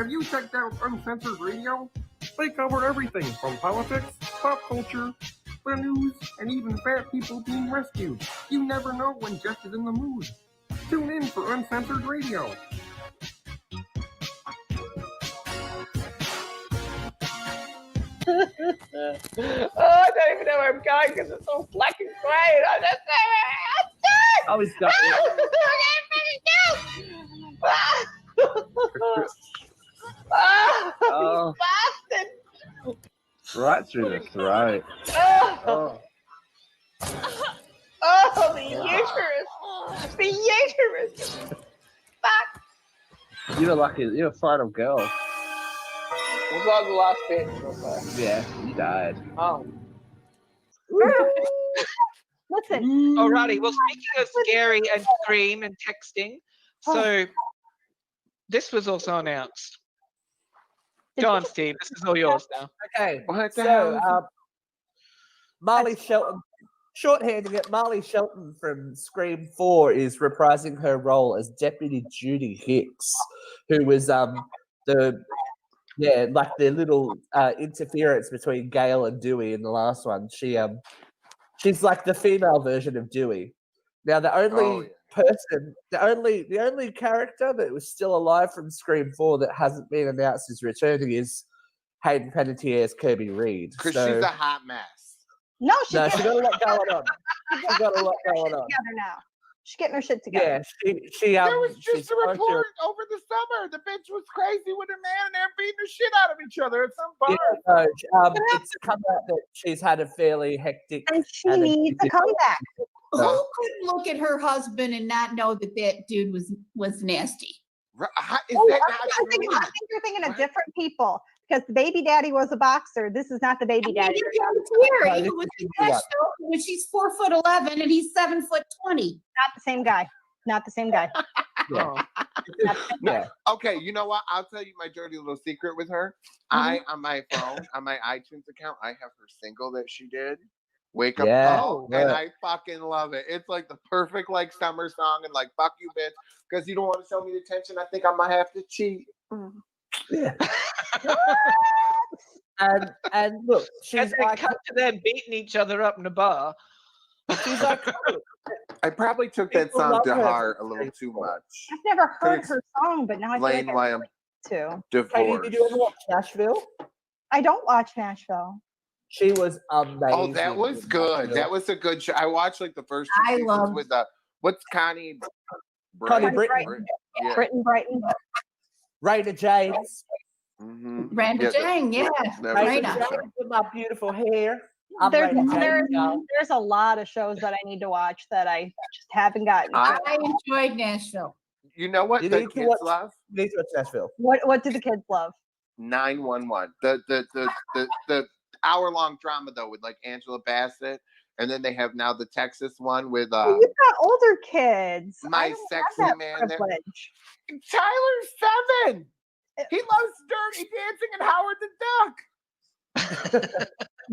Have you checked out Uncensored Radio? They cover everything from politics, pop culture, the news, and even fat people being rescued. You never know when Jeff is in the mood. Tune in for Uncensored Radio. Oh, I don't even know where I'm going because it's all black and grey. I'm just Oh, he's got oh, bastard! right through the throat. Oh, oh, the uterus! The uterus! Fuck! You're lucky. You're a final girl. Was that the last bit? Yeah, you died. Oh. Listen. Alrighty. Well, speaking of scary and scream and texting, so this was also announced. Go on, Steve. This is all yours now. Okay. What the So, hell? Marley Shelton, shorthanding it, Marley Shelton from Scream 4 is reprising her role as Deputy Judy Hicks, who was the little interference between Gail and Dewey in the last one. She's like the female version of Dewey. Now the only person, the only character that was still alive from Scream 4 that hasn't been announced as returning is Hayden Panettiere's Kirby Reed. Because she's a hot mess. No, she got a lot going on. She's got a lot going on. Together now. She's getting her shit together. Yeah, she There was just a report over the summer. The bitch was crazy with her man and they're beating the shit out of each other at some bar. Yeah, no, it's come out that she's had a fairly hectic. And she needs a comeback. Who could look at her husband and not know that that dude was nasty? Is I that think you're thinking of different people because the baby daddy was a boxer. This is not the baby daddy. Even with the when she's 4'11" and he's 7'20". Not the same guy. Not the same guy. Yeah. Okay, you know what? I'll tell you my dirty little secret with her. On my phone, on my iTunes account, I have her single that she did. Wake up, and I fucking love it. It's like the perfect like summer song, and like fuck you, bitch, because you don't want to show me the attention. I think I might have to cheat. Yeah. and look, she's like cut to them beating each other up in a bar. She's like, I probably took that song to heart a little too much. I've never heard her song, but now I feel like I why want to. Divorced. Did you ever watch Nashville? I don't watch Nashville. She was amazing. Oh, that was good. That was a good show. I watched like the first two seasons with what's Connie? Connie Britton. Yeah. Brighton. Raina James. Randa Jane, yeah. Raina James with my beautiful hair. There's a lot of shows that I need to watch that I just haven't gotten. I enjoyed Nashville. You know what the kids love? You need to watch Nashville. What do the kids love? 911. The hour-long drama though with like Angela Bassett, and then they have now the Texas one with you've got older kids. My Sexy Man there. Tyler's 7. He loves Dirty Dancing and Howard the Duck.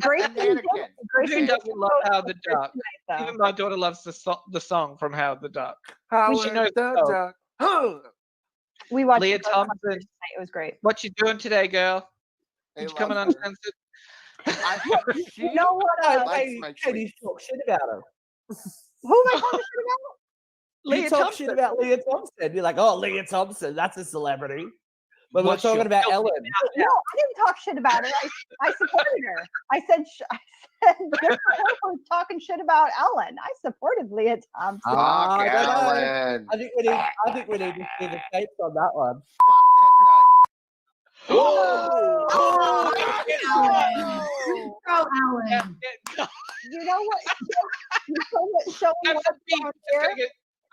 Who doesn't love Howard the Duck? Even my daughter loves the song from Howard the Duck. Howard the Duck. We watched Leah Thompson. It was great. What you doing today, girl? You coming uncensored? You know what? You talk shit about her. Who am I talking shit about? You talk shit about Leah Thompson. You're like, oh, Leah Thompson, that's a celebrity. But we're talking about Ellen. No, I didn't talk shit about her. I supported her. I said good for her for talking shit about Ellen. I supported Leah Thompson. Ellen. I think we need to see the tapes on that one. Oh, Ellen. You know what? Show me what's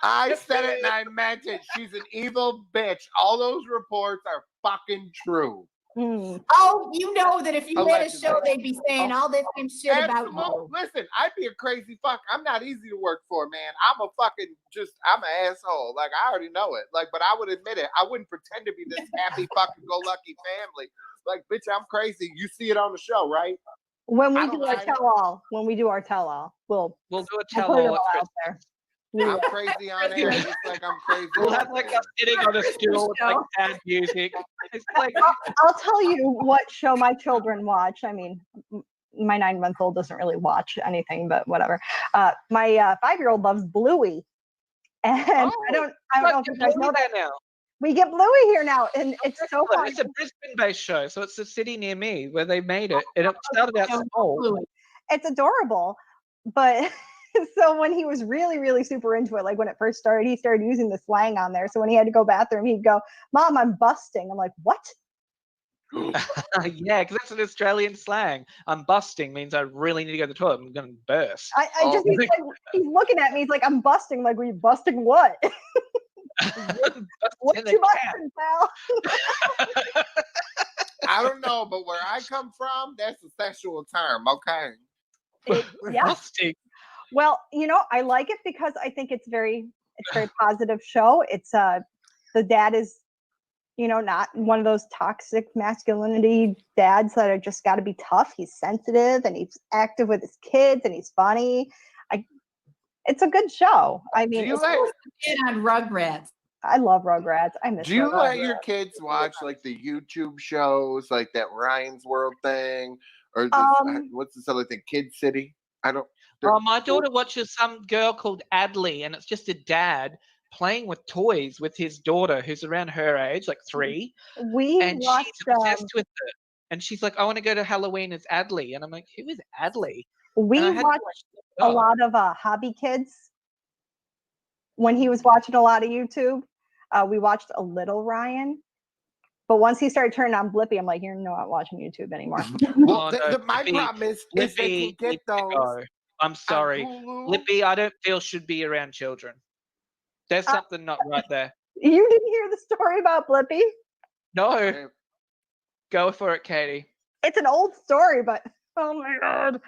I said it and I meant it. She's an evil bitch. All those reports are fucking true. Oh, you know that if you had a show, they'd be saying all this same shit about you. Listen, I'd be a crazy fuck. I'm not easy to work for, man. I'm an asshole. Like, I already know it. Like, but I would admit it. I wouldn't pretend to be this happy fucking go lucky family. Like, bitch, I'm crazy. You see it on the show, right? When we do our tell-all, we'll do a tell-all. out there. I'm crazy on it. It's like I'm crazy. We'll have like us sitting on a stool with like sad music. It's like I'll tell you what show my children watch. I mean, my 9-month-old doesn't really watch anything, but whatever. My 5-year-old loves Bluey, and I don't know if you guys know that. now. We get Bluey here now, and it's so fun. It's a Brisbane-based show, so it's a city near me where they made it, and it started out small. It's adorable, but so when he was really, really super into it, like when it first started, he started using the slang on there. So when he had to go bathroom, he'd go, "Mom, I'm busting." I'm like, "What?" Yeah, because that's an Australian slang. I'm busting means I really need to go to the toilet. I'm going to burst. He's looking at me. He's like, "I'm busting." Like, "Were you busting what?" What you busting, pal? I don't know, but where I come from, that's a sexual term. Okay. Yeah. Well, I like it because I think it's very positive show. It's the dad is, not one of those toxic masculinity dads that are just got to be tough. He's sensitive and he's active with his kids and he's funny. It's a good show. I mean, Do you kid on Rugrats. I love Rugrats. I miss. Do you Rugrats. let your kids watch like the YouTube shows, like that Ryan's World thing, or what's this other thing, Kid City? I don't. My daughter watches some girl called Adley, and it's just a dad playing with toys with his daughter, who's around her age, like 3. And she's obsessed with it. And she's like, "I want to go to Halloween as Adley," and I'm like, "Who is Adley?" We watched a lot of Hobby Kids when he was watching a lot of YouTube. We watched a little Ryan, but once he started turning on Blippi, I'm like, "You're not watching YouTube anymore." Well, my problem is they can get those. I'm sorry, Blippi. I don't feel should be around children. There's something not right there. You didn't hear the story about Blippi? No. Go for it, Katie. It's an old story, but oh my god.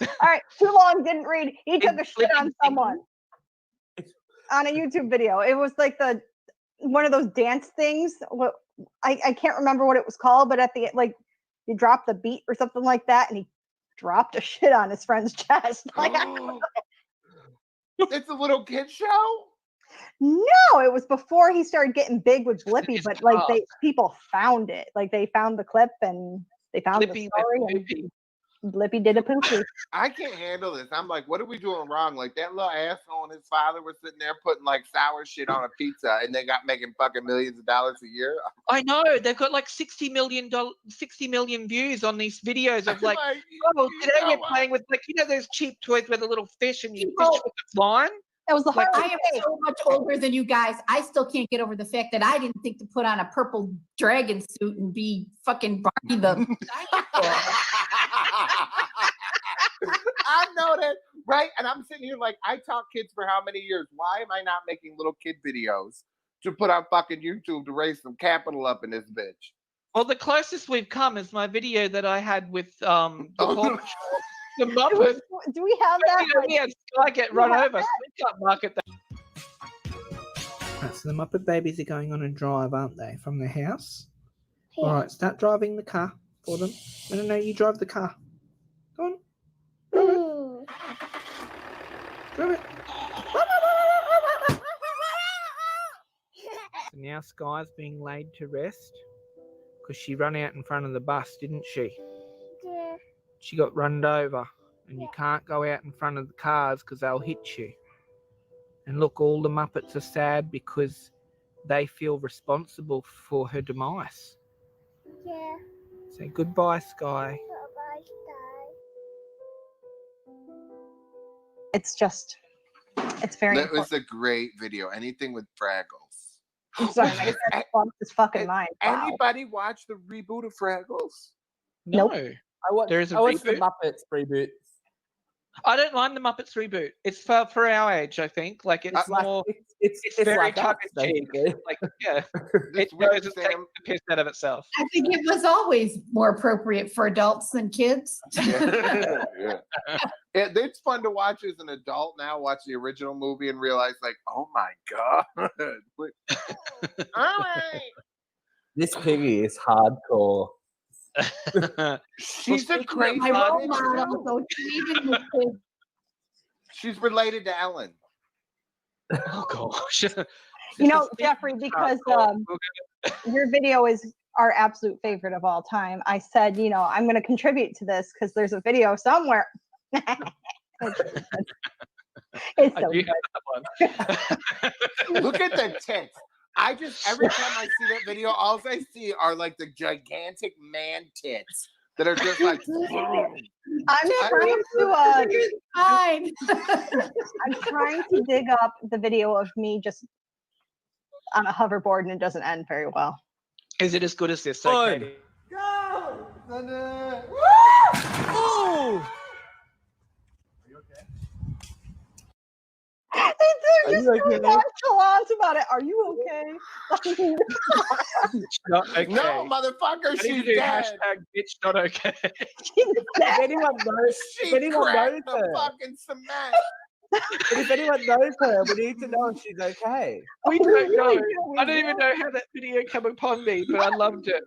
All right, too long, didn't read. He took a shit on someone on a YouTube video. It was like one of those dance things. I can't remember what it was called, but at the like you drop the beat or something like that, and he dropped a shit on his friend's chest. Like, it's a little kid show? No, it was before he started getting big with Blippi, but like people found it. Like they found the clip and they found Blippi the story. And Blippi did a poopy. I can't handle this. I'm like, what are we doing wrong? Like that little asshole and his father were sitting there putting like sour shit on a pizza, and they got making fucking millions of dollars a year. I know they've got like 60 million views on these videos of like, today we're playing with like those cheap toys with a little fish and you fish with the line. That was the hard. I am so much older than you guys. I still can't get over the fact that I didn't think to put on a purple dragon suit and be fucking Barney the dinosaur. I know that, right? And I'm sitting here like, I taught kids for how many years? Why am I not making little kid videos to put on fucking YouTube to raise some capital up in this bitch? Well, the closest we've come is my video that I had with the Muppets. Do we have that? We had Sky get run over, so we can't market that. Right, so the Muppet babies are going on a drive, aren't they, from their house? Yeah. All right, start driving the car for them. No, you drive the car. Go on. Drive it. So now Sky's being laid to rest because she ran out in front of the bus, didn't she? Yeah. She got runned over, and you can't go out in front of the cars because they'll hit you. And look, all the Muppets are sad because they feel responsible for her demise. Yeah. Say goodbye, Sky. Goodbye, Sky. It's very. That was a great video. Anything with Fraggles. I'm sorry, I lost his fucking mind. Wow. Anybody watch the reboot of Fraggles? Nope. No. I watched the Muppets reboot. I don't mind the Muppets reboot. It's for our age, I think. Like it's more. It's very like tongue in cheek. Like it knows it's taking the piss out of itself. I think it was always more appropriate for adults than kids. Yeah. It's fun to watch as an adult now. Watch the original movie and realize, like, oh my god. All right. This piggy is hardcore. She's a crazy my role model, so even with kids. She's related to Ellen. Oh gosh. You know, Jeffrey, because your video is our absolute favorite of all time, I said, you know, I'm going to contribute to this because there's a video somewhere. It's so good. Look at the tits. I just, every time I see that video, all I see are like the gigantic man tits that are just like. I'm trying to dig up the video of me just on a hoverboard, and it doesn't end very well. Is it as good as this? So, Katie? Go! Oh! They're just so nonchalant about it. Are you okay? Not okay. No, motherfucker, I need she's to do dead. hashtag bitch not okay. If anyone knows, She if anyone knows cracked the her, fucking cement. but if anyone knows her, we need to know if she's okay. We don't know. I don't even know how that video came upon me, but I loved it.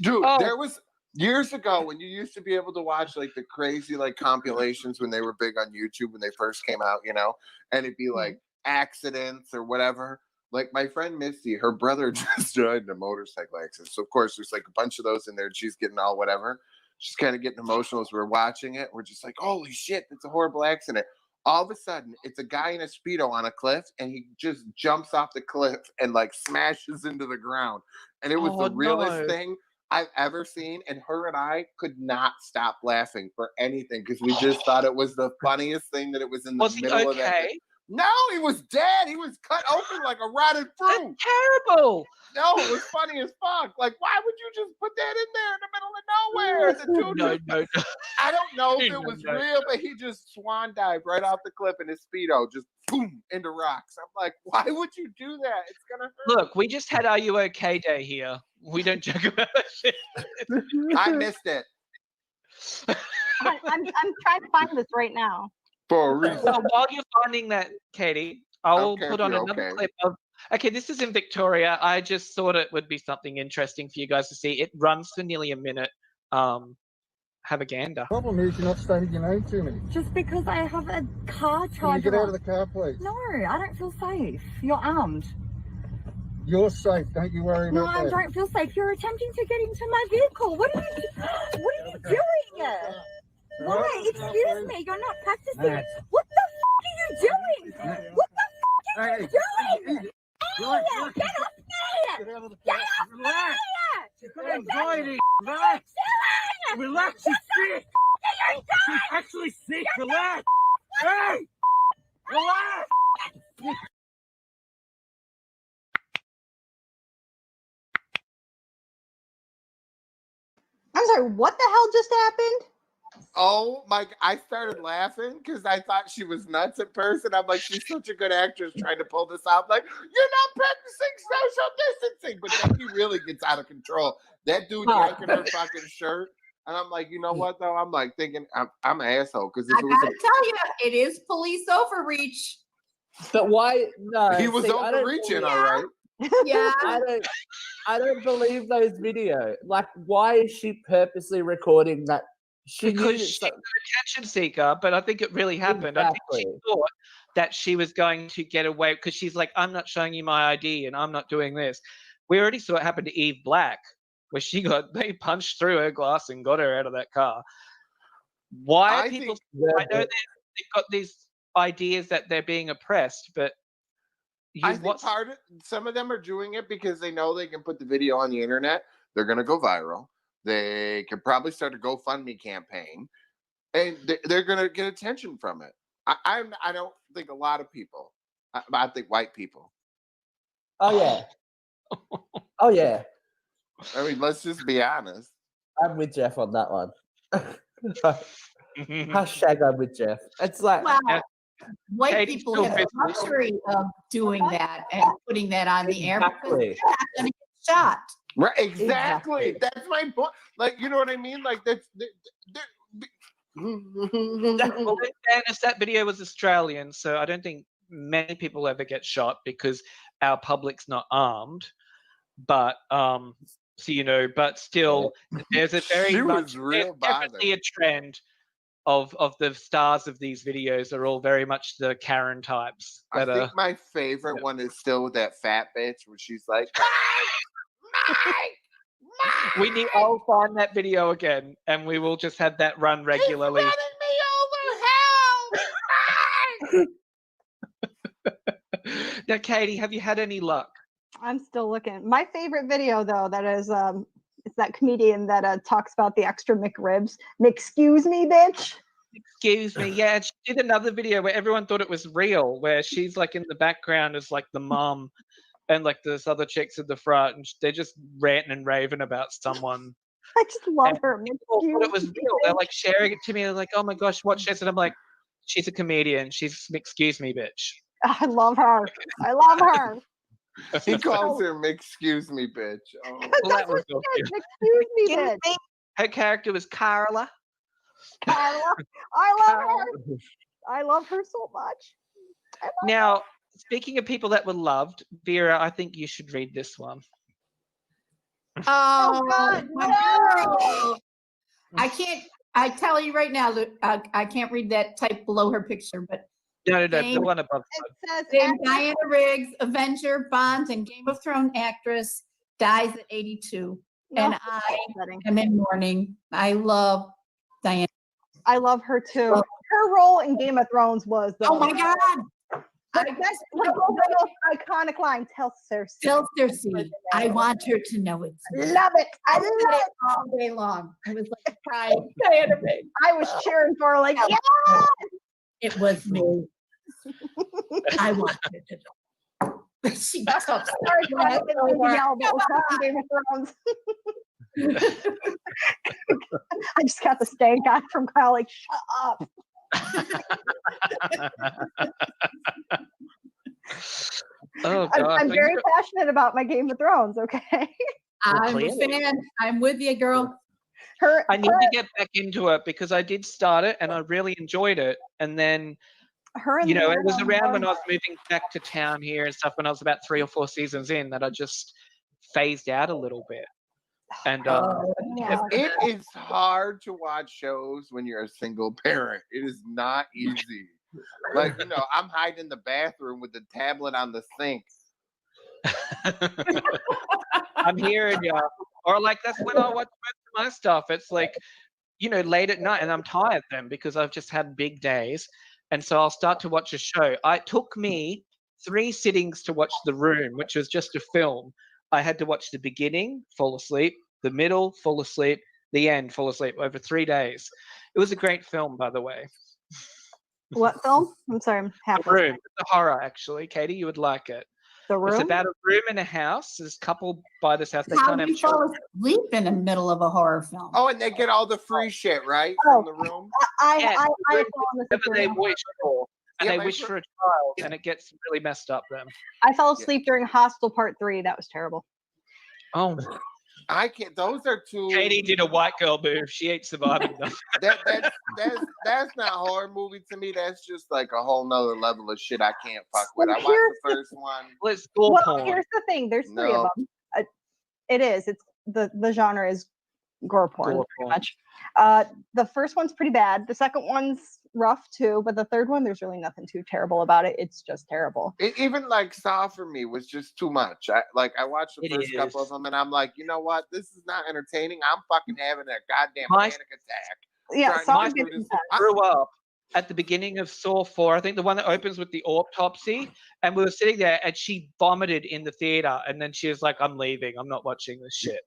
Dude, Oh. there was years ago when you used to be able to watch like the crazy like compilations when they were big on YouTube when they first came out, you know, and it'd be like accidents or whatever. Like my friend Misty, her brother just died in a motorcycle accident. So of course there's like a bunch of those in there and she's getting all whatever. She's kind of getting emotional as we're watching it. We're just like, holy shit, it's a horrible accident. All of a sudden, it's a guy in a Speedo on a cliff, and he just jumps off the cliff and like smashes into the ground. And it was the realest thing I've ever seen. And her and I could not stop laughing for anything because we just thought it was the funniest thing that it was in the middle of that. No, he was dead. He was cut open like a rotted fruit. That's terrible. No, it was funny as fuck. Like, why would you just put that in there in the middle of nowhere? The dude No. I don't know if it was real, but he just swan dived right off the cliff in his Speedo, just boom, into rocks. I'm like, why would you do that? It's gonna hurt. Look, we just had Are You Okay Day here. We don't joke about that shit. I missed it. I'm trying to find this right now. For a reason. So while you're finding that, Katie, I will Okay, put on if you're another okay. clip of. Okay, this is in Victoria. I just thought it would be something interesting for you guys to see. It runs for nearly a minute. Have a gander. Problem is you're not stating your name to me. Just because I have a car charger. Can you get out of on. the car, please? No, I don't feel safe. You're armed. You're safe. Don't you worry No, about I that. don't feel safe. You're attempting to get into my vehicle. What are you doing? Why? Excuse me. You're not practicing. What the fuck are you doing? What the fuck are you doing? Get off me! Get out of the Get car. off me! She's got anxiety. Relax. Relax. She's sick. She's actually sick. Relax. Hey! Relax. I'm sorry, what the hell just happened? Oh my! I started laughing because I thought she was nuts at first, and I'm like, she's such a good actress trying to pull this off. Like, you're not practicing social distancing, but then he really gets out of control. That dude yanking her fucking shirt, and I'm like, you know what though? I'm like thinking I'm an asshole because I gotta tell you, it is police overreach. But why? No, he was see, I don't overreaching, believe- all right. Yeah. I don't believe those videos. Like, why is she purposely recording that? Because she's an attention seeker, but I think it really happened. I think she thought that she was going to get away because she's like, I'm not showing you my ID and I'm not doing this. We already saw it happen to Eve Black, where they punched through her glass and got her out of that car. Why are people? I know they've got these ideas that they're being oppressed, but I think some of them are doing it because they know they can put the video on the internet. They're going to go viral. They could probably start a GoFundMe campaign, and they're going to get attention from it. I don't think a lot of people. I think white people. Oh yeah. Oh yeah. I mean, let's just be honest. I'm with Jeff on that one. Hashtag I'm with Jeff. It's like Wow. White people have the luxury of doing that and putting that on the air because they're not going to get shot. Right, exactly. That's my point. Like, you know what I mean? Like, that's. Well, in fairness, that video was Australian, so I don't think many people ever get shot because our public's not armed. But so but still, there's a very She much was real there's definitely a trend of the stars of these videos are all very much the Karen types. I That think my favorite one is still that fat bitch where she's like, I'll find that video again, and we will just have that run regularly. Now, Katie, have you had any luck? I'm still looking. My favorite video though, that is it's that comedian that talks about the extra McRibs. Excuse me, bitch. Excuse me. Yeah, and she did another video where everyone thought it was real, where she's like in the background as like the mom, and like this other chick's in the front, and they're just ranting and raving about someone. I just love her. People thought it was real. They're like sharing it to me. They're like, "Oh my gosh, watch this!" And I'm like, "She's a comedian. She's excuse me, bitch." I love her. I love her. He calls her "excuse me, bitch." Oh. Well, that was so cute. Excuse me, bitch. Her character was Carla. Carla. I love her. I love her so much. Now, speaking of people that were loved, Vera, I think you should read this one. Oh, God, my no. girl. I tell you right now, I can't read that type below her picture, but No, the one above. It says Dame Diana Riggs, Avenger, Bonds, and Game of Thrones actress, dies at 82. And I am in mourning. I love Diana. I love her too. Her role in Game of Thrones was Oh my God. That's the most iconic line. Tell Cersei. Tell Cersei. I want her to know it. Love it. I love it all day long. I was like crying. Diana Riggs. I was cheering for her like, yeah. It was me. I want her to know. She took Sorry, I didn't yell, but it was on Game of Thrones. I just got the stank eye from Kyle, like, shut up. Oh, I'm very passionate about my Game of Thrones, okay? I'm a fan. I'm with you, girl. I need to get back into it because I did start it and I really enjoyed it. And then, it was around when I was moving back to town here and stuff, when I was about 3 or 4 seasons in, that I just phased out a little bit. And it is hard to watch shows when you're a single parent. It is not easy. Like, I'm hiding in the bathroom with the tablet on the sink. I'm hearing you. Or like that's when I watch most of my stuff. It's like, late at night and I'm tired then because I've just had big days. And so I'll start to watch a show. It took me 3 sittings to watch The Room, which was just a film. I had to watch the beginning, fall asleep, the middle, fall asleep, the end, fall asleep over 3 days. It was a great film, by the way. What film? I'm sorry, I'm half. The Room. It's a horror, actually. Katie, you would like it. The Room? It's about a room in a house. This couple buy this house. They How can't do have you fall children. asleep in the middle of a horror film? Oh, and they get all the free shit, right? From The Room? I Whatever they wish for. And Yeah, they wish for a child, and it gets really messed up then. I fell asleep during Hostel Part 3. That was terrible. Oh. I can't. Those are two. Katie did a white girl move. She ain't surviving them. That's not horror movie to me. That's just like a whole nother level of shit I can't fuck with. I watched the first one. Well, it's gore porn. Here's the thing. There's 3 of them. It is. It's the genre is gore porn, pretty much. The first one's pretty bad. The second one's rough too, but the third one, there's really nothing too terrible about it. It's just terrible. Even like Saw for me was just too much. I watched the first couple of them, and I'm like, you know what? This is not entertaining. I'm fucking having a goddamn panic attack. Yeah, I grew up at the beginning of Saw 4. I think the one that opens with the autopsy, and we were sitting there, and she vomited in the theater, and then she was like, "I'm leaving. I'm not watching this shit."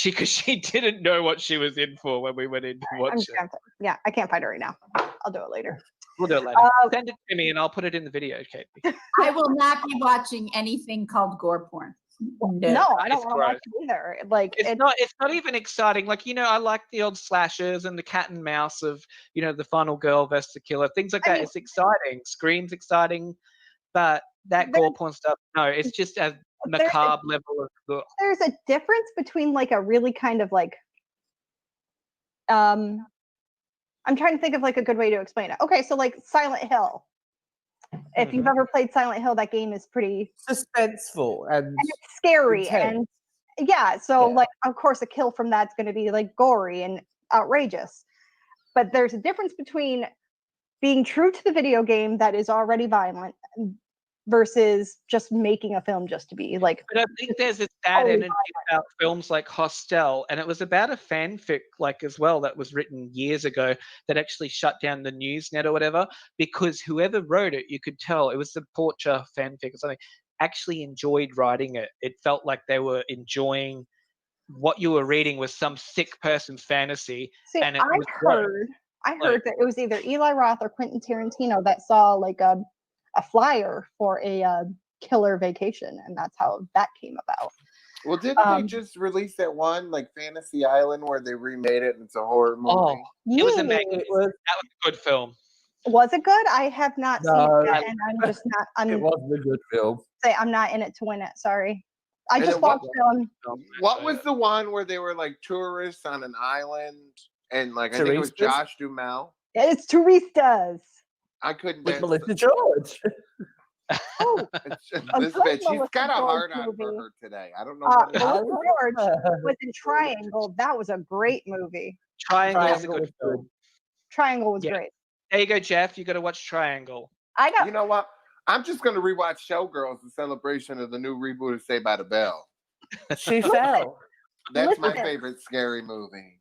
Because she didn't know what she was in for when we went in to watch it. Yeah, I can't find it right now. I'll do it later. We'll do it later. Send it to me and I'll put it in the video, Katie. I will not be watching anything called gore porn. No, I don't want to watch it either. Like it's not even exciting. Like, I like the old slashers and the cat and mouse of, the final girl versus the killer, things like that. It's exciting. Scream's exciting, but that gore porn stuff, no, it's just a macabre level of gore. There's a difference between like a really kind of like I'm trying to think of like a good way to explain it. Okay, so like Silent Hill. If you've ever played Silent Hill, that game is pretty suspenseful and it's scary intense. and like of course a kill from that's going to be like gory and outrageous. But there's a difference between being true to the video game that is already violent versus just making a film just to be like. But I think there's this bad energy about films like Hostel, and it was about a fanfic like as well that was written years ago that actually shut down the Newsnet or whatever, because whoever wrote it, you could tell it was the Portia fanfic or something, actually enjoyed writing it. It felt like they were enjoying what you were reading was some sick person's fantasy. See, and I heard that it was either Eli Roth or Quentin Tarantino that saw like a flyer for a killer vacation, and that's how that came about. Well, didn't they just release that one like Fantasy Island where they remade it and it's a horror movie? Oh, it was amazing. It was, That was a good film. Was it good? I have not seen it yet, and I'm just not. it wasn't a good film. Say I'm not in it to win it. Sorry. I And just then what- watched film. What was the one where they were like tourists on an island and like I think it was Turistas? Josh Duhamel? It's Turistas. I couldn't With dance. Melissa George. Oh, This good bitch, she's Melissa got a George hard on for movie. her today. I don't know what it is. Melissa George was in Triangle. That was a great movie. Triangle is a Triangle good was film. Triangle was Yeah. great. There you go, Jeff. You got to watch Triangle. I got. You know what? I'm just gonna rewatch Showgirls in celebration of the new reboot of Saved by the Bell. She fell. That's my Listen. favorite scary movie.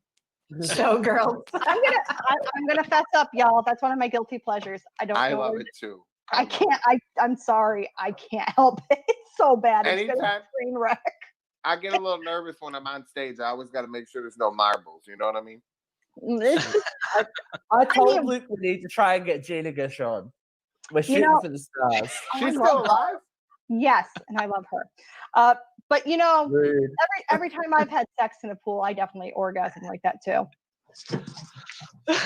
Showgirls. I'm gonna fess up, y'all. That's one of my guilty pleasures. I don't. I know love where- it too. I can't. I'm sorry. I can't help it. It's so bad. It's gonna be a Anytime- train wreck. I get a little nervous when I'm on stage. I always got to make sure there's no marbles. You know what I mean? It's just- I told mean- Luke we need to try and get Gina Gershon. We're You shooting know- for the stars. I She's love still her. alive. Yes, and I love her. But you know, Rude. every time I've had sex in a pool, I definitely orgasm like that too. Do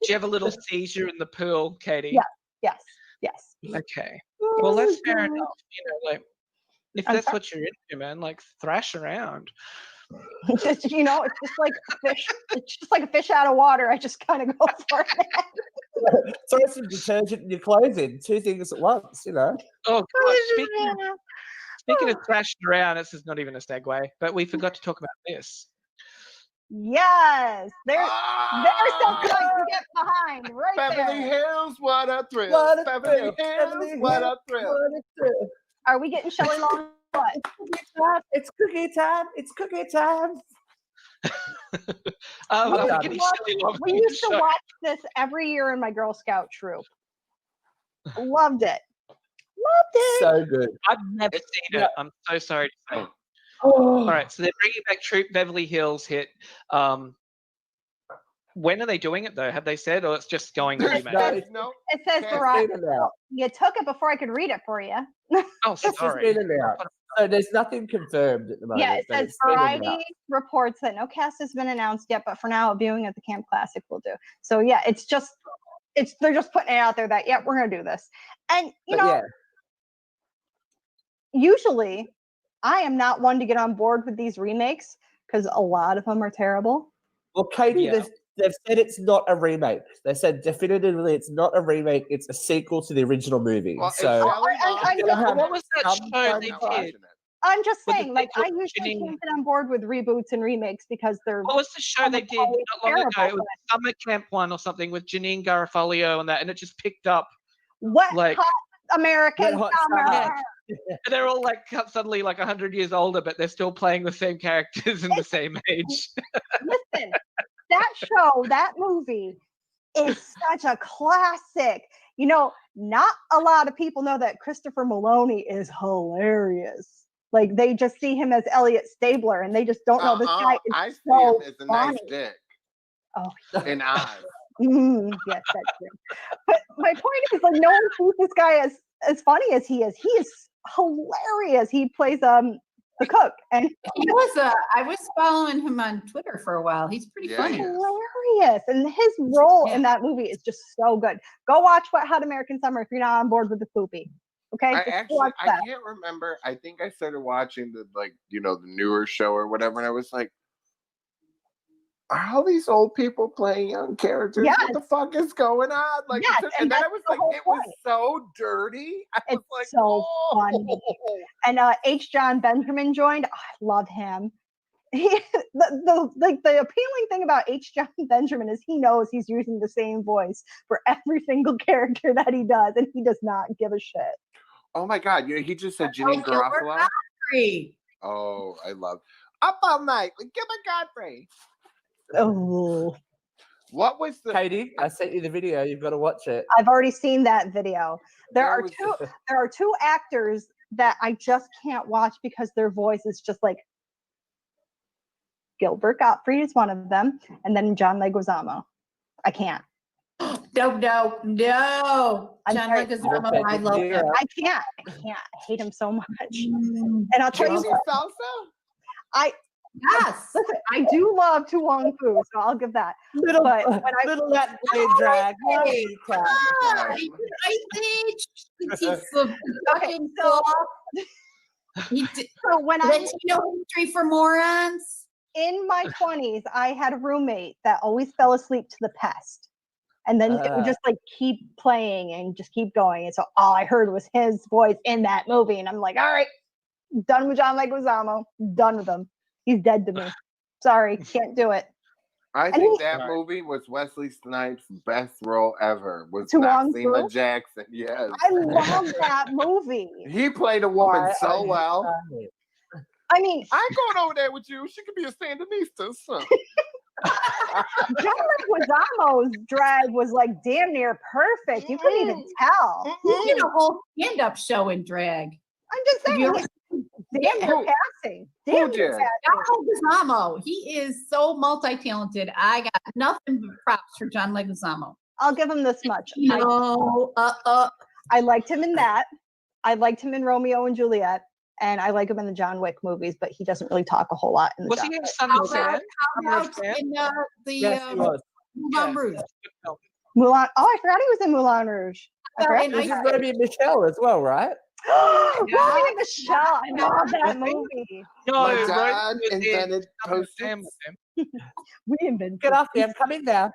you have a little seizure in the pool, Katie? Yeah. Yes. Okay. Well, that's fair Oh, enough. You know, like if I'm that's sorry. what you're into, man, like thrash around. You know, it's just like a fish. It's just like a fish out of water. I just kind of go for it. Throw some detergent in your clothing. Two things at once, you know. Oh, God. Speaking of thrashing around, this is not even a segue, but we forgot to talk about this. Yes, there's Ah! something to get behind right Beverly there. Hills, what a thrill! What a Beverly thrill. Hills, Beverly what a Hills, thrill! what a thrill. Are we getting Shelley Long? What? It's cookie time. It's cookie time. Oh, Well I'm done. getting Shelley Long We on the used to show. watch this every year in my Girl Scout troop. Loved it. Loved it. So good. I've never seen Yeah. it. I'm so sorry to say. Oh, All right, so they're bringing back Troop Beverly Hills hit. When are they doing it though? Have they said, or it's just going to be There's made? no- no. It says Can't Verizon. It's been announced. You took it before I could read it for you. Oh, It's just sorry. been announced. So there's nothing confirmed at the moment. Yeah, it but says it's been Variety announced. reports that no cast has been announced yet, but for now, a viewing at the Camp Classic will do. So yeah, they're just putting it out there that we're gonna do this. And you But know, yeah, usually I am not one to get on board with these remakes because a lot of them are terrible. well, Katie, Yeah. they've said it's not a remake. They said definitively it's not a remake. It's a sequel to the original movie. Well, if so Shelley I- Long I- did What it, was that I'm show fine they I'm with did? watching it. I'm just With the saying, like, I people usually shitting- can't get on board with reboots and remakes because they're What was the show they did not long ago? terrible, It was a summer camp one or something with Janine Garofalo and that, and it just picked up. wet Like- hot American Wet Hot summer. Summer. And they're all like suddenly like 100 years older, but they're still playing the same characters in the same age. Listen, that show, that movie is such a classic. You know, not a lot of people know that Christopher Maloney is hilarious. Like they just see him as Elliot Stabler, and they just don't know this guy is I see so him as a nice funny. dick. Oh, In Oz. yes, that's true. But my point is, like, no one sees this guy as funny as he is. He is hilarious. He plays the cook, and I was following him on Twitter for a while. He's pretty Yeah, funny. he is. hilarious. And his role Yeah. in that movie is just so good. Go watch Wet Hot American Summer if you're not on board with the poopy. Okay, I just actually watch I that. can't remember. I think I started watching the the newer show or whatever, and I was like, are all these old people playing young characters? Yes. What the fuck is going on? Like, Yes, and and then I that's was the like, whole it was point. so dirty. I was It's like, so oh. funny. And H. John Benjamin joined. Oh, I love him. the appealing thing about H. John Benjamin is he knows he's using the same voice for every single character that he does, and he does not give a shit. Oh my God! He just said Janine Garofalo. Oh, I love Up All Night with Gilbert Godfrey. Oh, what was the Katie? I sent you the video. You've got to watch it. I've already seen that video. There are two actors that I just can't watch because their voice is just like Gilbert Gottfried is one of them, and then John Leguizamo. I can't. No. John Leguizamo, I love him. I can't. I hate him so much. And I'll tell you what, listen, I do love Tu Wong Fu, so I'll give that. Little Latin boy drag. I think he's fucking so when Latino History for Morons. In my 20s, I had a roommate that always fell asleep to The Pest. And then it would just like keep playing and just keep going. And so all I heard was his voice in that movie. And I'm like, all right, done with John Leguizamo, done with him. He's dead to me. Sorry, can't do it. I think that movie was Wesley Snipes' best role ever. Was Maxima Jackson? Yes, I love that movie. He played a woman so well. I mean, I'm going over there with you. She could be a Sandinista. So. John Leguizamo's drag was like damn near perfect. You couldn't even tell. He did a whole stand-up show in drag. I'm just saying. Damn near passing. Damn near passing. John Leguizamo. He is so multi-talented. I got nothing but props for John Leguizamo. I'll give him this much. No. I liked him in that. I liked him in Romeo and Juliet. And I like him in the John Wick movies, but he doesn't really talk a whole lot in the Was he in Sunday? Moulin Rouge? Moulin. Oh, I forgot he was in Moulin Rouge. This is going to be Michelle as well, right? Romy and Michelle. I love that movie. My dad invented Post-its. We invented. Get off me! I'm coming down.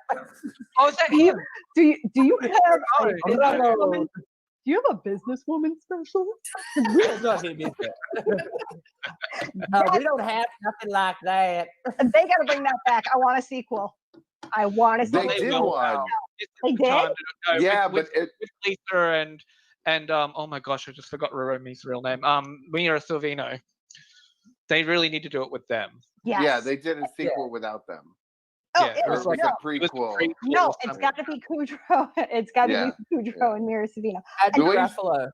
Oh, is that him? Do you have Do you have a businesswoman special? Not him, is it? No, we don't have nothing like that. They got to bring that back. I want a sequel. I want to see. They did one. They did. Yeah, with Lisa and oh my gosh, I just forgot Romy's real name. Mira Sorvino. They really need to do it with them. Yes. Yeah, they did a sequel without them. Oh, Yeah, It was like a prequel. No, it's got to be Kudrow. It's got to be Kudrow and Mira Sorvino. Ruffalo.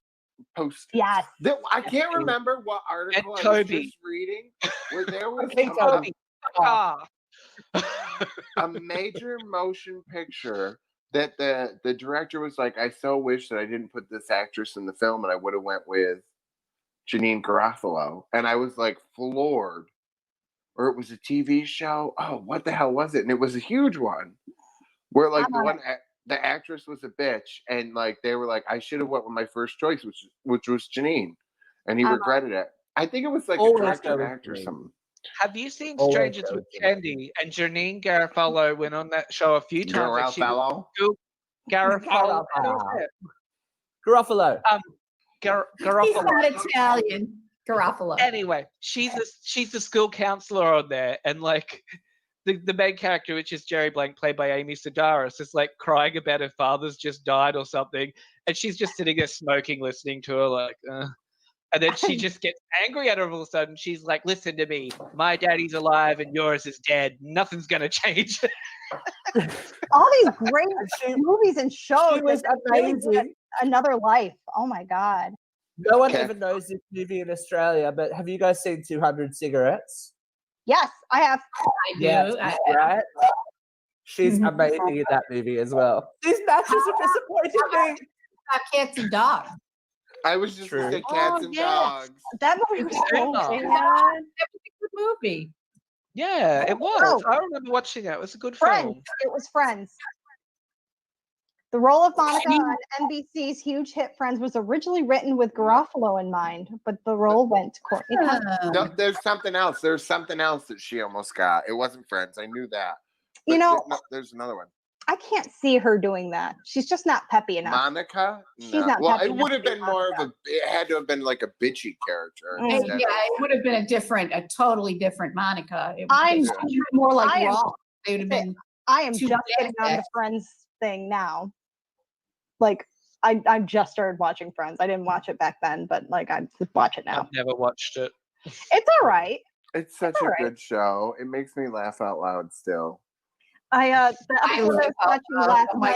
Post. Yes. I can't remember what article I was just reading where there was a major motion picture that the director was like, I so wish that I didn't put this actress in the film and I would have went with Janine Garofalo. And I was like floored. Or it was a TV show. Oh, what the hell was it? And it was a huge one. Where like the actress was a bitch, and like they were like, I should have went with my first choice, which was Janine, and he regretted it. I think it was like a director act or something. Have you seen Strangers with Candy? And Janine Garofalo went on that show a few times. Garofalo. Garofalo. Garofalo. Garofalo. He's not Italian. Garofalo. Anyway, she's the school counselor on there, and like the main character, which is Jerry Blank, played by Amy Sedaris, is like crying about her father's just died or something, and she's just sitting there smoking, listening to her like, and then she just gets angry at her all of a sudden. She's like, "Listen to me, my daddy's alive and yours is dead. Nothing's gonna change." All these great movies and shows. She was amazing. Another Life. Oh my God. No one ever knows this movie in Australia, but have you guys seen 200 Cigarettes? Yes, I have. I do. Yes, right? She's amazing in that movie as well. These matches are disappointing me. Cats and dogs. I was just going to say Cats and Dogs. That movie was so good. That was a good movie. Yeah, it was. I remember watching it. It was a good film. It was Friends. The role of Monica on NBC's huge hit Friends was originally written with Garofalo in mind, but the role went to Courtney. No, there's something else. There's something else that she almost got. It wasn't Friends. I knew that. But there's another one. I can't see her doing that. She's just not peppy enough. Monica? She's No. not Well, peppy it would have enough to been be more of a. It had to have been like a bitchy character. Mm. Instead Yeah, of, it would have been a totally different Monica. It I'm- would have been more like I am- Raw. They would have been. I am Too just getting on the bad. Friends thing now. Like, I just started watching Friends. I didn't watch it back then, but like I watch it now. I've never watched it. It's all right. it's such all a right. good show. It makes me laugh out loud still. The episode I was laugh out watching loud. last Oh my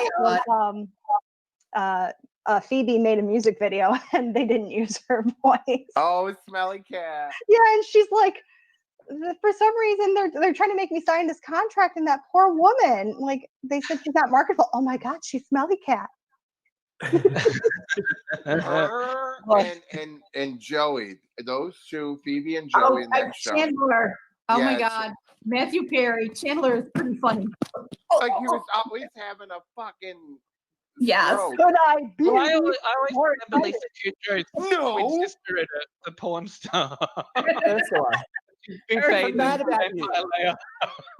night was Phoebe made a music video and they didn't use her voice. Oh, Smelly Cat. Yeah, and she's like, for some reason they're trying to make me sign this contract, and that poor woman, like they said she's not marketable. Oh my God, she's Smelly Cat. Her and Joey, those two, Phoebe and Oh, Joey in that show. Chandler. Oh my Yeah, God. Matthew Perry. Chandler is pretty funny. Like he was always having a fucking Yes. stroke. Could I be? Well, I always more remember excited? Lisa Kudrow's No. twin sister in it, the porn star. Ursula. Who I'm faded mad into about Vampire Layer.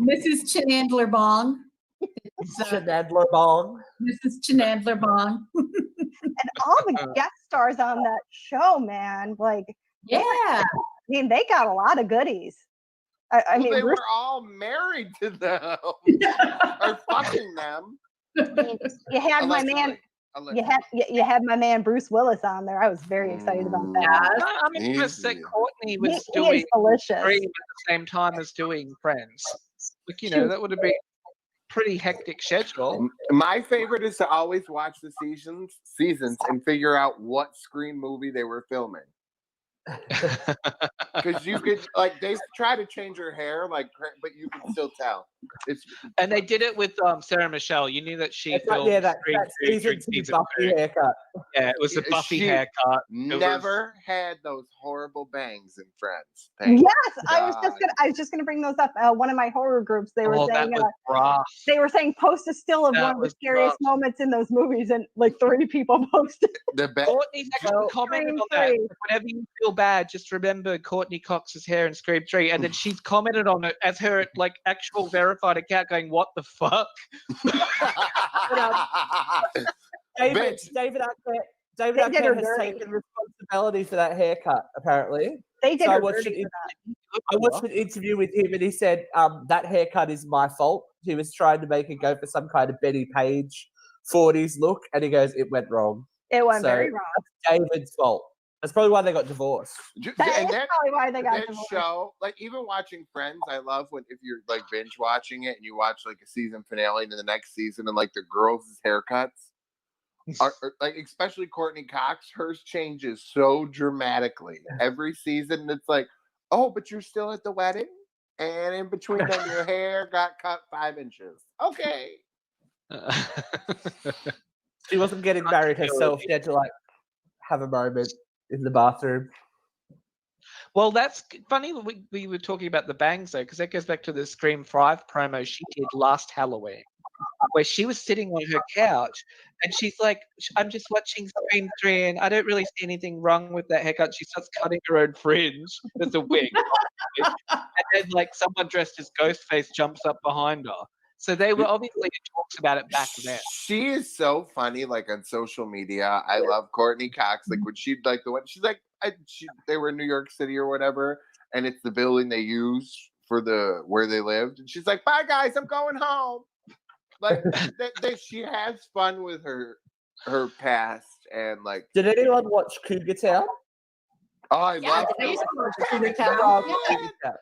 Mrs. Chandler Bong. It's, Chandler Bong. Mrs. Chandler Bong. And all the guest stars on that show, man, like, Yeah. I mean, they got a lot of goodies. I Well, mean, they Bruce, were all married to them or fucking them. you had my man. You had my man Bruce Willis on there. I was very excited about that. I'm impressed that Courtney was He is doing delicious. Scream at the same time as doing Friends. Like, you know, that would have been pretty hectic schedule. My favorite is to always watch the seasons and figure out what Scream movie they were filming. Because you could, like, they try to change her hair, like, but you can still tell. And they did it with Sarah Michelle. You knew that she It's like, filmed yeah, that Scream 2 during season season Buffy 2. haircut. Yeah, it was a Buffy She haircut. Never had those horrible bangs in Friends. Thank Yes, I was God. just gonna bring those up. One of my horror groups, they were Oh, that saying was rough. they were saying post a still of That one of the was scariest rough. moments in those movies, and like 3 people posted. The Courtney's actually commented Scream on that. 3. Whenever you feel bad, just remember Courtney Cox's hair in Scream 3, and then she's commented on it as her like actual verified account, going, "What the fuck?" David They did Arquette her has dirty. taken responsibility for that haircut, apparently. They did So her I watched, dirty an, for I watched an interview with him and he said, that haircut is my fault. He was trying to make it go for some kind of Betty Page 40s look, and he goes, it went wrong. It went So very wrong. that's David's fault. That's probably why they got divorced. That And is probably why they got that divorced. show, like even watching Friends, I love when if you're like binge watching it and you watch like a season finale and then the next season and like the girls' haircuts are like especially Courtney Cox, hers changes so dramatically every season. It's like, oh, but you're still at the wedding, and in between them, your hair got cut 5 inches. Okay. She wasn't getting married herself. She had to like have a moment in the bathroom. Well, that's funny. We were talking about the bangs though, because that goes back to the Scream 5 promo she did last Halloween, where she was sitting on her couch and she's like, "I'm just watching Scream 3 and I don't really see anything wrong with that haircut." She starts cutting her own fringe with a wig, and then like someone dressed as Ghostface jumps up behind her. So they were obviously talks about it back then. She is so funny, like on social media. I love Courtney Cox. Like when she'd like the one, she's like, they were in New York City or whatever, and it's the building they use for the where they lived. And she's like, "Bye guys, I'm going home." Like she has fun with her past and like. Did anyone watch Cougar Town? Oh, I love. I used to watch Cougar Town. Cougar Town.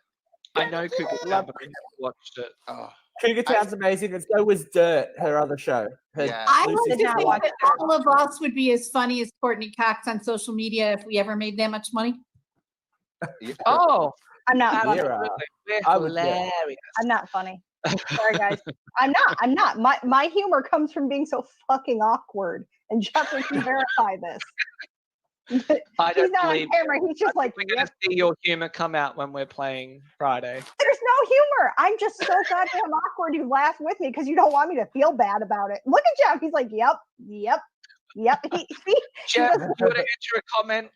I know Cougar Town, but I never watched it. Oh. Cougar Town's amazing, and so was Dirt, her other show. I Lucy's would Dirt. think that all of us would be as funny as Courtney Cox on social media if we ever made that much money. Oh, I'm not funny. Vera. we're I would hilarious. I'm not funny. Sorry, guys. I'm not. My humor comes from being so fucking awkward, and Jeffrey can verify this. I He's don't not on believe camera. He's just like, we're going to see your humor come out when we're playing Friday. there's no humor. I'm just so goddamn awkward. You laugh with me because you don't want me to feel bad about it. Look at Jeff. He's like, yep. Jeff, do you want to enter a comment?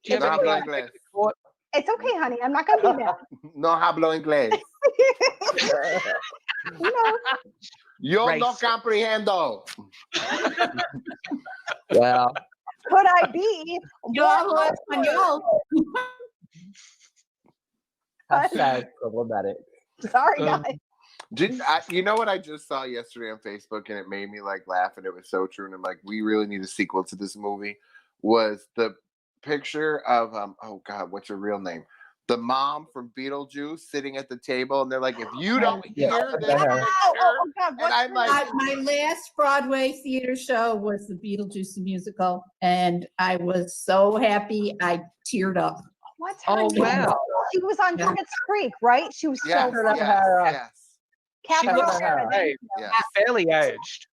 Do you have Not anything like to this. make the court? It's okay, honey. I'm not gonna be mad. No hablo inglés. No. Yo no comprehendo. Wow. Could I be? Yo hablo español. Hashtag problematic. Sorry, guys. You know what I just saw yesterday on Facebook, and it made me like laugh, and it was so true. And I'm like, we really need a sequel to this movie. Was the picture of oh God, what's her real name? The mom from Beetlejuice sitting at the table, and they're like, if you don't hear this, God, and I'm like, my last Broadway theater show was the Beetlejuice musical, and I was so happy I teared up. What's her Oh name? wow. She was on Schitt's Creek, right? She was yes, so yes. She Catherine looks O'Hara. great. Yes. Fairly aged.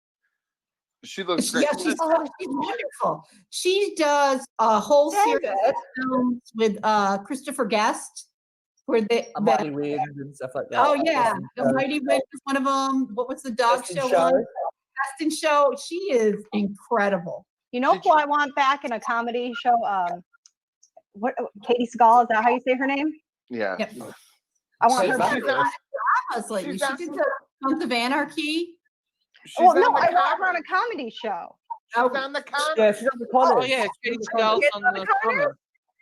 She looks great. Yeah, she's wonderful. She does a whole series of films with Christopher Guest, where they A Mighty Wind and stuff like that. oh yeah, the Mighty Wind was one of them. What was the dog Best in show? Show. One? Best in Show. She is incredible. You know who I want back in a comedy show? What? Katie Seagal, is that how you say her name? Yeah. Yep. I want her She's back. Dramas lately. she's She not- did the Sons of Anarchy. She's Well, on no, the I want her on comedy. a comedy show. She's on the comedy. Yeah, she's on the Oh college. yeah, Katie Seagal's on the Farmer.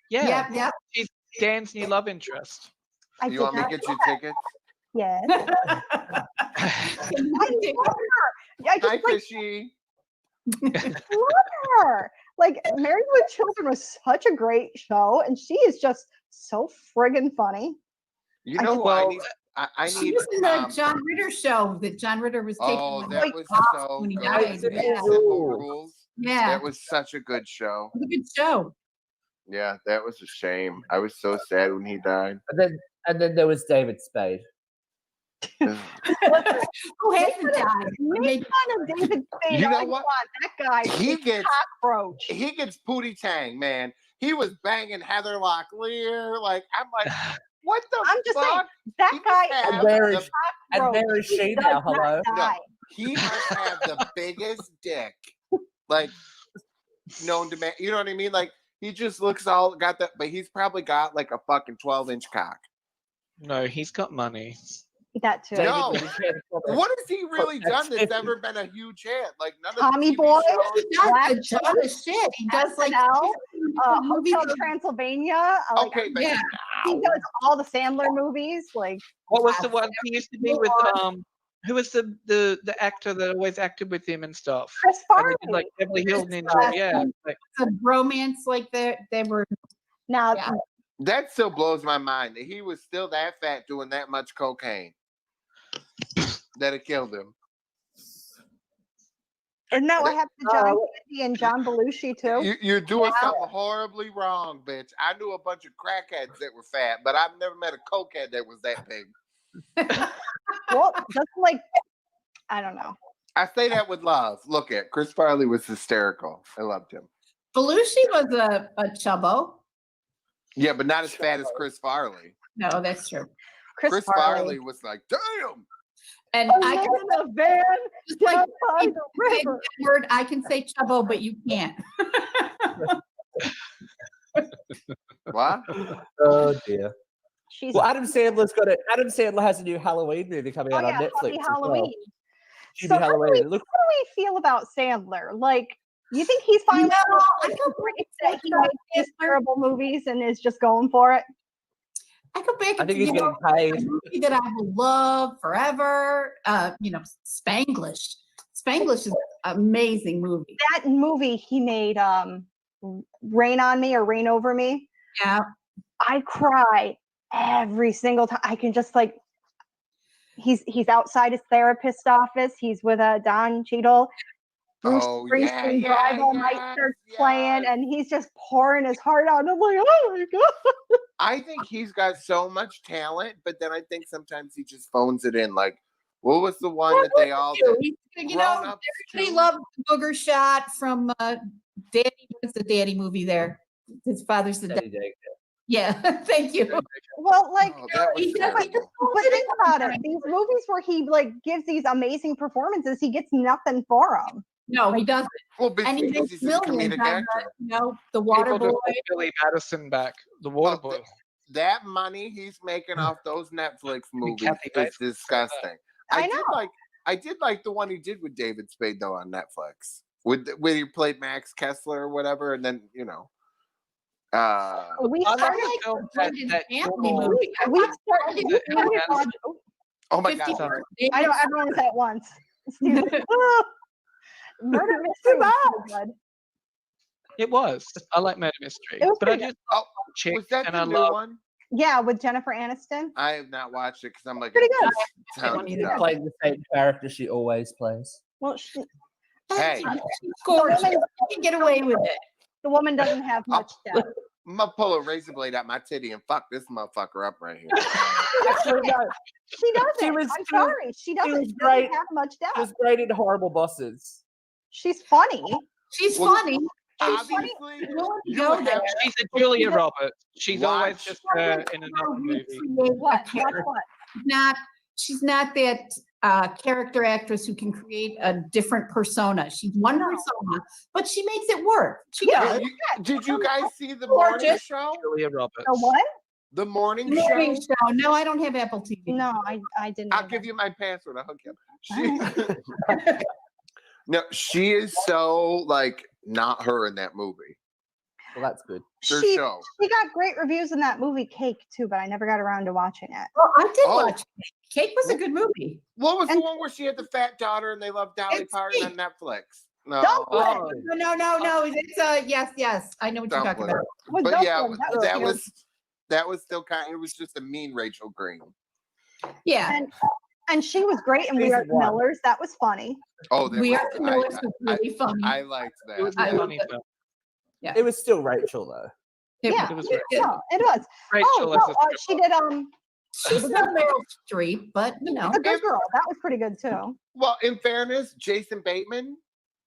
Yeah. Yep, yep. She's Dan's new love interest. I You did want me to not get know you that. tickets? Yes. I love her. I Hi, just like Fishy. love her. Like Married with Children was such a great show, and she is just so friggin' funny. You know who I need? I She need. was in the John Ritter show that John Ritter was taking. Oh, when that he was off so when he good. died. Simple Yeah. Simple Rules. Rules. Yeah, That was such a good show. it was a good show. Yeah, that was a shame. I was so sad when he died. And then there was David Spade. Who hasn't died? Make fun of David Spade. You know all what? want. That guy He is gets- cockroach. He gets pootie tang, man. He was banging Heather Locklear. Like, I'm like, what the I'm just saying, fuck? that He guy must And have where the- is and where is He she does now? not Hello. die. He must have the biggest dick, like, known to man. You know what I mean? Like, he just looks all got that, but he's probably got like a fucking 12-inch cock. No, he's got money. That too. No. David Spade. What has he really done that's 50. ever been a huge hit? Like none of Tommy the TV Boy? shows. He does Black a ton of shit. He does like SNL, movies. Hotel Transylvania. Like, Okay, but Yeah. he does all the Sandler movies. Like, What was the one he used to be with? Who was the actor that always acted with him and stuff? Chris And Farley. they did, like Beverly Hills Ninja. Yeah. Like, a bromance like they were. Now, Yeah. that still blows my mind that he was still that fat doing that much cocaine. That it killed him. isn't that what happened to John Candy and John Belushi too? You're doing something horribly wrong, bitch. I knew a bunch of crackheads that were fat, but I've never met a cokehead that was that big. Well, just like, I don't know. I say that with love. Look at Chris Farley was hysterical. I loved him. Belushi was a chubbo. Yeah, but not as fat as Chris Farley. No, that's true. Chris Farley was like, damn. And I can in a van just like by the say river. that word. I can say chubbo, but you can't. What? Oh dear. She's Well, Adam Sandler has a new Halloween movie coming out on Netflix. Hubby as Halloween. well. So Hubby how do Halloween. Look, How do we feel about Sandler? Like, you think he's finally I feel great that he makes these terrible movies and is just going for it? I go back I and think he's you know, getting a paid. movie that I will love forever. Spanglish. Spanglish is an amazing movie. That movie he made, Rain on Me or Rain Over Me. Yeah. I cry every single time. I can just like, he's outside his therapist's office. He's with Don Cheadle. Bruce Oh, Springsteen yeah, Drive All Night yes, starts playing, yes. and he's just pouring his heart out. And I'm like, oh my god! I think he's got so much talent, but then I think sometimes he just phones it in. Like, what was the one that they all did? You know, Grown-ups everybody too? loved Booger Shot from Daddy. What's the Daddy movie there? His father's the Daddy dad. Dick. Yeah, thank you. Well, like, Oh, that was he does like terrible. but think about it. These movies where he like gives these amazing performances, he gets nothing for them. No, he doesn't. Well, because And he makes he's a millions comedic on actor. the Water people Boy. just want Billy Madison back, the water boy. that money he's making off those Netflix movies Kathy is Bates. disgusting. I know. I did like the one he did with David Spade though on Netflix. Where he played Max Kessler or whatever, and then we I started. like the film that Family normal- movie. We started. Is it Hannah Aniston? oh my 50 god, I know everyone say it once. Steve's like, Murder mystery was so good. It was. I like murder mystery, It was but I pretty just Oh, love chicks, was that and the I new love. one? Yeah, with Jennifer Aniston. I have not watched it because I'm like, Pretty good. it sounds She's dumb. playing the same character she always plays. Well, Hey, She's gorgeous. She can get away with it. the woman doesn't have much depth. I'm gonna pull a razor blade out my titty and fuck this motherfucker up right here. Actually, no. She doesn't. She was- I'm she was- sorry. She doesn't, was doesn't great. have much She was depth. great in Horrible Bosses. She's funny. She's Well, funny. Obviously, Willing to you go have there. She's a Julia Roberts. She's always Watch. just her in another movie. What? What? She's not that character actress who can create a different persona. She's one persona, but she makes it work. She does. Did you guys see the morning Gorgeous. show? Julia Roberts. The what? The morning Morning show? show. No, I don't have Apple TV. No, I didn't. I'll know give that. you my password. I'll hook you up. No, she is so like not her in that movie. Well, that's good. Their She show. got great reviews in that movie Cake too, but I never got around to watching it. Oh, I did Oh. watch it. Cake was a good movie. What was the And- one where she had the fat daughter and they loved Dolly It's Parton me. on Netflix? No. Dumpling. No. It's yes. I know what you're talking Dumpling. about. With But yeah, Dumpling, that was still kind of, it was just a mean Rachel Green. Yeah. and she was great in We Season Are the one. Millers. That was funny. Oh, that We was, Are the Millers was really funny. I liked that. It was I a love funny it. film. Yeah. It was still Rachel though. Yeah, It was no, it was. Rachel Oh, as no, a she did She's not Meryl Streep, but you know. The Good Girl. That was pretty good too. Well, in fairness, Jason Bateman,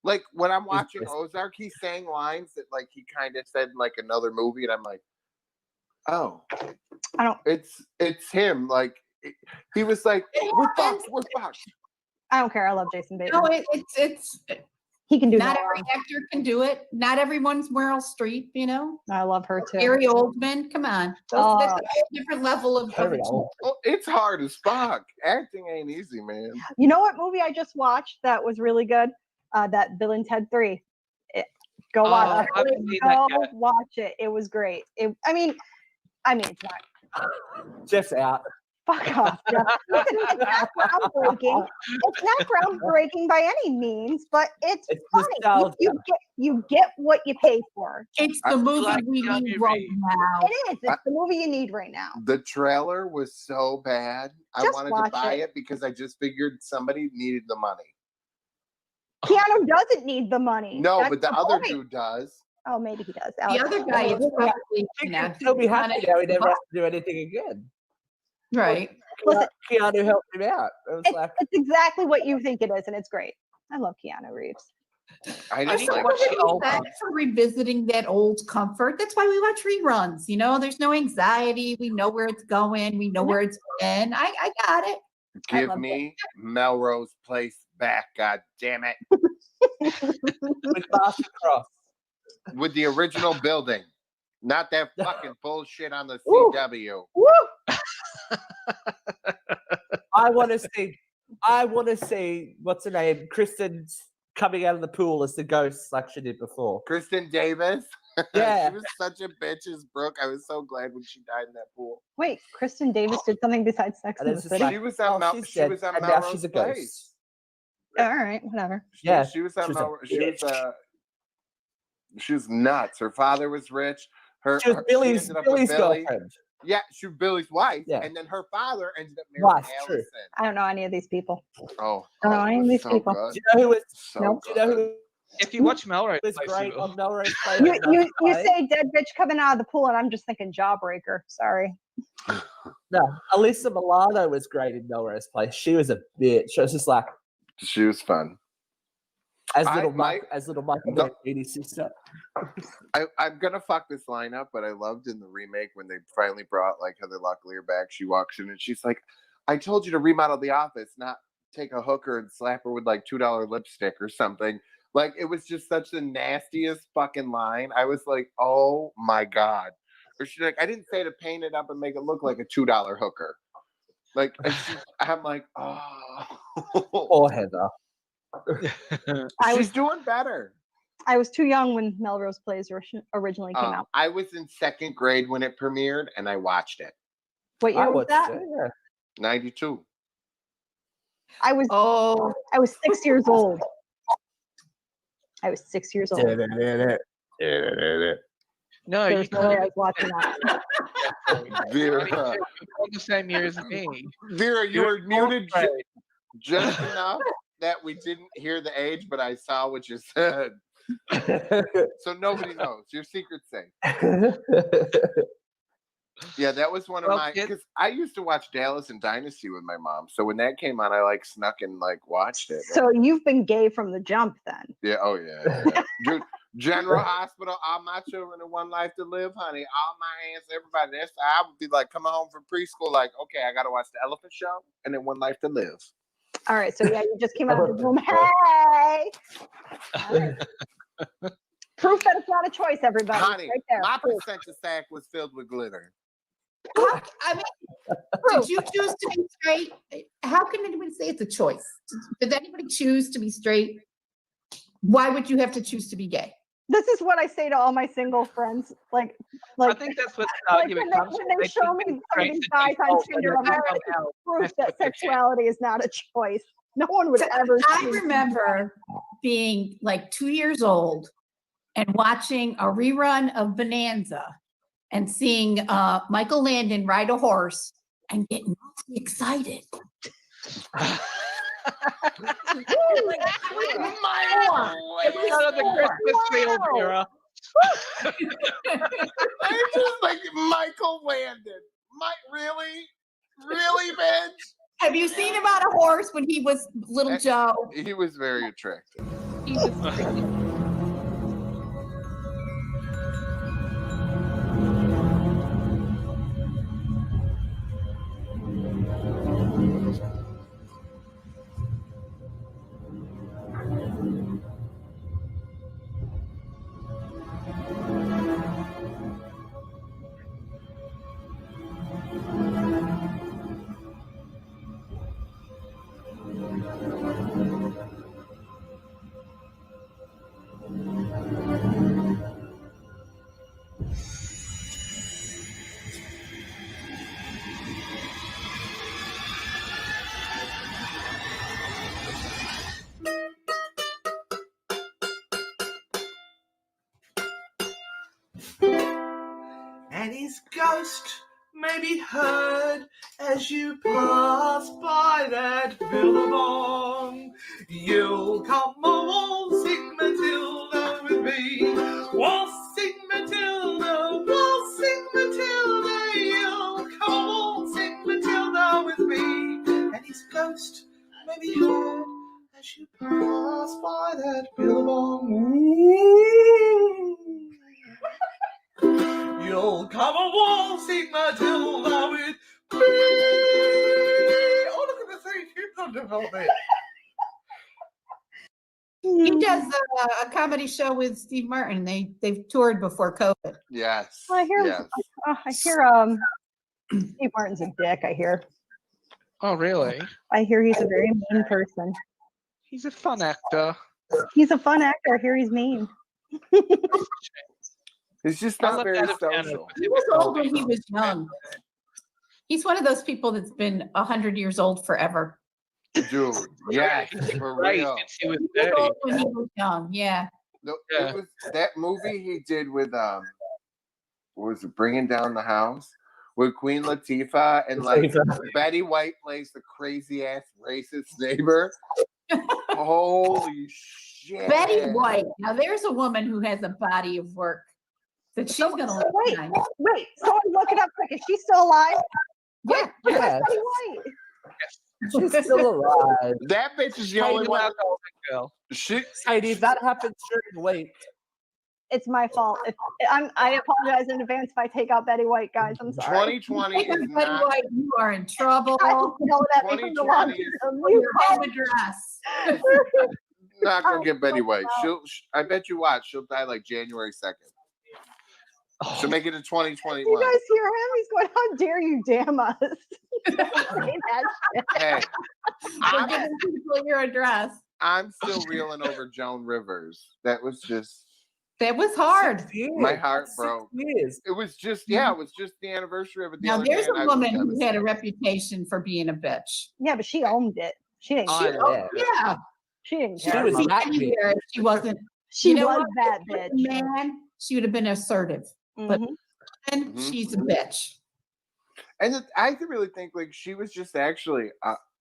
like when I'm watching Yes. Ozark, he's saying lines that like he kind of said in like another movie, and I'm like, oh, I don't. it's him. Like he was like, we're fucked. I don't care. I love Jason Bateman. No, it's He can do not no every wrong. actor can do it. Not everyone's Meryl Streep, you know. I love her too. Gary Oldman, come on. That's a different level of Very old. Well, it's hard as fuck. Acting ain't easy, man. You know what movie I just watched that was really good? That Bill and Ted 3. Go watch Oh, it. I haven't seen that Go yet. watch it. It was great. I mean, it's not. Jeff's out. Fuck off, Jeff. Listen, it's not groundbreaking. It's not groundbreaking by any means, but it's funny. nostalgia. You get what you pay for. It's the movie like we Keanu need right Reeves. now. It is. It's the movie you need right now. The trailer was so bad. I Just wanted to watch buy it. it because I just figured somebody needed the money. Keanu doesn't need the money. No, That's but the other point. dude does. Oh, maybe he does. The other guy is probably, you know, He'll be happy now. He never has to do anything again. right. Listen, Keanu helped him out. It was like, it's exactly what you think it is, and it's great. I love Keanu Reeves. I I just need to like watch the old That's one. for revisiting that old comfort. That's why we watch reruns. You know, there's no anxiety. We know where it's going. We know where it's been. I got it. give love me Melrose Place back. God damn it! with Barton Cross. With the original building, not that fucking bullshit on the Woo. CW. Woo! I want to see what's her name, Kristen, coming out of the pool as the ghost like she did before. Kristen Davis. Yeah. She was such a bitch as Brooke. I was so glad when she died in that pool. Wait, Kristen Davis did something besides Sex And and the it's just City. like, She was on oh, she's she dead, was on and now Melrose she's a Place. ghost. All right, whatever. Yeah, she was on she was a Melrose. bitch. She was nuts. Her father was rich. She was Billy's ended up with Billy. girlfriend. Yeah, she was Billy's wife. Yeah. And then her father ended up Wife, marrying true. Allison. I don't know any of these people. Oh, I don't know any of these so people. good. Do you know who was? So Nope. Do you know who If you watch Melrose was Place, great you will. on Melrose Place? You say dead bitch coming out of the pool, and I'm just thinking Jawbreaker. Sorry. No, Alyssa Milano was great in Melrose Place. She was a bitch. She was just like She was fun. as I little might- Michael No. Beatty's sister. I'm gonna fuck this line up, but I loved in the remake when they finally brought like Heather Locklear back. She walks in and she's like, "I told you to remodel the office, not take a hooker and slap her with like $2 lipstick or something." Like it was just such the nastiest fucking line. I was like, "Oh my god!" Or she's like, I didn't say to paint it up and make it look like a $2 hooker. Like, I'm like, oh. Poor Heather. She's doing better. I was too young when Melrose Place originally came out. I was in 2nd grade when it premiered, and I watched it. What year was that? 92. I was 6 years old. I was 6 years old. No, There's no way I was watching that. Vera. You're the same year as me. Vera, you were muted just enough that we didn't hear the age, but I saw what you said. So nobody knows. Your secret's safe. Yeah, that was one of my, because I used to watch Dallas and Dynasty with my mom. So when that came on, I like snuck and like watched it. So you've been gay from the jump then. Yeah, oh yeah. Dude, General Hospital, all my children in one life to live, honey. All my aunts, everybody. That's I would be like coming home from preschool, like, okay, I gotta watch the Elephant Show and then One Life to Live. All right, so yeah, you just came out of the womb. Hey! All right. Proof that it's not a choice, everybody. Honey, right there. my Proof. placenta sack was filled with glitter. I mean, did you choose to be straight? How can anybody say it's a choice? Did anybody choose to be straight? Why would you have to choose to be gay? This is what I say to all my single friends. Like I think that's what the argument comes when they show me some of these guys on Tinder, I'm like, proof that sexuality is not a choice. No one would ever. I remember being like 2 years old and watching a rerun of Bonanza and seeing Michael Landon ride a horse and getting really excited. It was out of the Christmas field, Vera. I'm just like Michael Landon. Really, bitch? Have you seen him on a horse when he was little Joe? He was very attractive. He was And his ghost may be heard as you pass by that billabong. You'll come waltzing Matilda with me, waltzing Matilda, waltzing Matilda. You'll come waltzing Matilda with me, and his ghost may be heard as you pass by that billabong. Ooh. You'll come a waltzing Matilda with me. Oh, look at the thing you've done development. He does a comedy show with Steve Martin. They've toured before COVID. Yes. Well, I hear Steve Martin's a dick. I hear. Oh, really? I hear he's a very mean person. He's a fun actor. He's a fun actor. I hear he's mean. He's just not very social. He was old when he was young. He's one of those people that's been 100 years old forever. Dude, yes, for real. He was He was old when he was young, yeah. No, it was that movie he did with what was it, Bringing Down the House, with Queen Latifah and like Betty White plays the crazy ass racist neighbor. Holy shit! Betty White. Now there's a woman who has a body of work that she's gonna look behind. Wait, someone look it up quick. Is she still alive? Yeah, Where's yes. Betty White? She's still alive. That bitch is the only one. Girl. Heidi, that happens during weight. It's my fault. I apologize in advance if I take out Betty White, guys. I'm sorry. 2020 is Betty not. White, you are in trouble. I know that from the 2020 is Your home address. not gonna get Betty White. I bet you watch. She'll die like January 2nd. So make it a You 2021. guys hear him? He's going, "How dare you damn us?" Don't say that shit. Hey, We're giving people your address. I'm still reeling over Joan Rivers. That was hard. my heart broke. Years. It was just it was just the anniversary of it the Now other there's day. and a I was woman who had devastated. a reputation for being a bitch. Yeah, but she owned it. She didn't. I care. love it. Yeah. She didn't She care. was about that it. bitch. She wasn't. She you know was what? that If bitch. she was a man, she would have been assertive. But Mhm. woman, she's a bitch. And I really think like she was just actually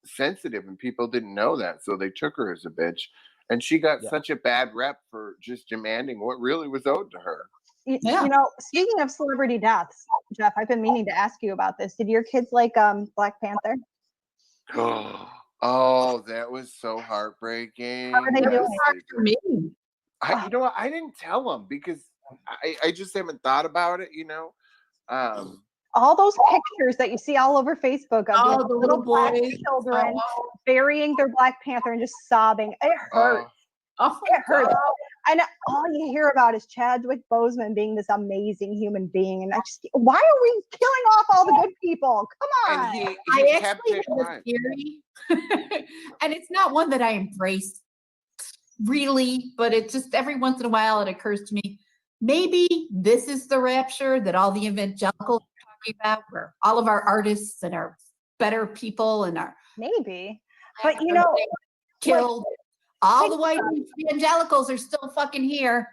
sensitive, and people didn't know that, so they took her as a bitch. And she got such a bad rep for just demanding what really was owed to her. You know, speaking of celebrity deaths, Jeff, I've been meaning to ask you about this. Did your kids like Black Panther? Oh, that was so heartbreaking. How are they doing? Hard for me. You know what? I didn't tell them because I just haven't thought about it. You know. All those pictures that you see all over Facebook of the little black boys. children burying their Black Panther and just sobbing. It hurts. It hurts. And all you hear about is Chadwick Boseman being this amazing human being. And why are we killing off all the good people? Come on. And I actually have a theory, and it's not one that I embrace really, but it just every once in a while it occurs to me. Maybe this is the rapture that all the evangelicals are talking about, where all of our artists and our better people and our maybe, but you know, killed. All the white evangelicals are still fucking here.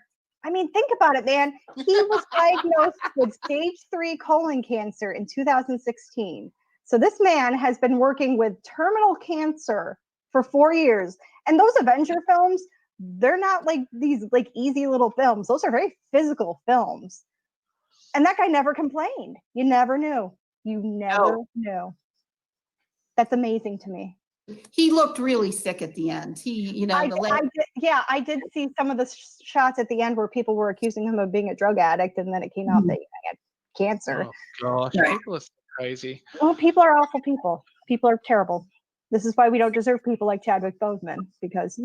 I mean, think about it, man. He was diagnosed with stage 3 colon cancer in 2016. So this man has been working with terminal cancer for 4 years. And those Avenger films, they're not like these like easy little films. Those are very physical films. And that guy never complained. You never knew. You never knew. That's amazing to me. He looked really sick at the end. I did see some of the shots at the end where people were accusing him of being a drug addict, and then it came out that he had cancer. Oh gosh, people are so crazy. Well, people are awful people. People are terrible. This is why we don't deserve people like Chadwick Boseman, because